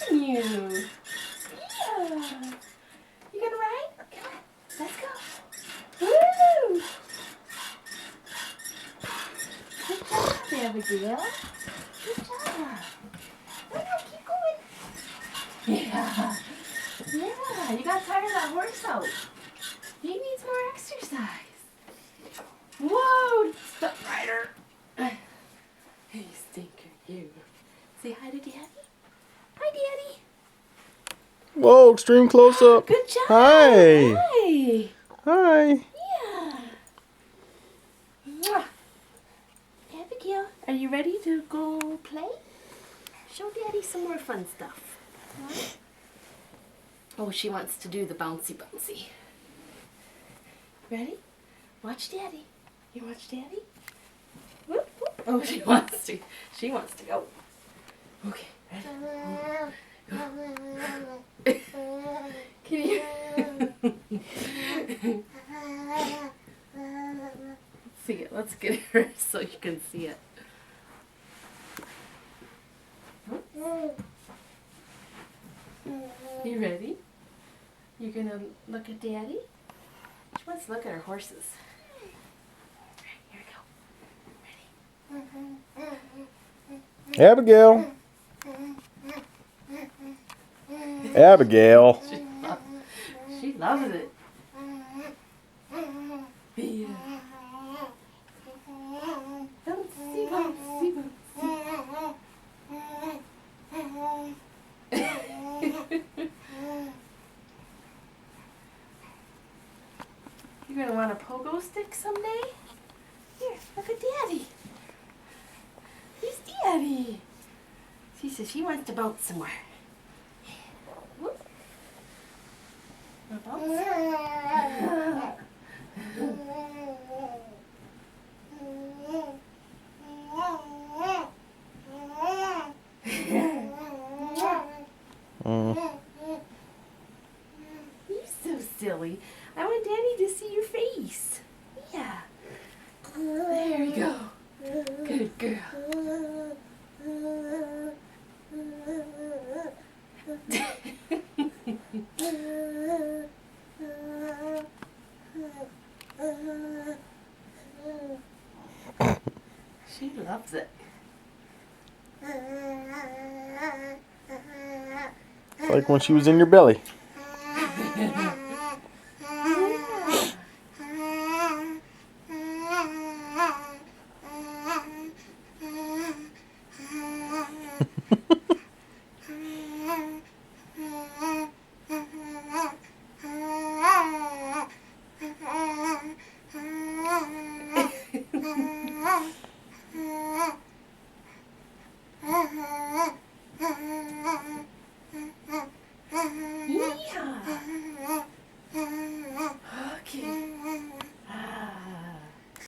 watching you. Yeah. You gonna ride? Come on. Let's go. Woo! Good job, Abigail. Good job. No, keep going. Yeah. Yeah. You gotta tire that horse out. He needs more exercise. Whoa! Stop, Ryder. Hey, stinker, you. Say hi to Daddy. Hi, Daddy. Whoa, extreme close up. Good job. Hi. Hi. Hi. Yeah. Mwah. Abigail, are you ready to go play? Show Daddy some more fun stuff. Huh? Oh, she wants to do the bouncy bouncy. Ready? Watch Daddy. You watch Daddy? Whoop, whoop. Oh, she wants to. She wants to go. Okay, ready? Can you? See it. Let's get her so you can see it. You ready? You gonna look at Daddy? She wants to look at her horses. Here we go. Ready? Abigail. Abigail. She loves it. Yeah. Bouncy, bouncy, bouncy. You're gonna want a pogo stick someday? Here, look at Daddy. Here's Daddy. She says she wants to bounce somewhere. Whoop. Wanna bounce? You're so silly. I want Daddy to see your face. Yeah. There you go. Good girl. She loves it. It's like when she was in your belly. Yeehaw!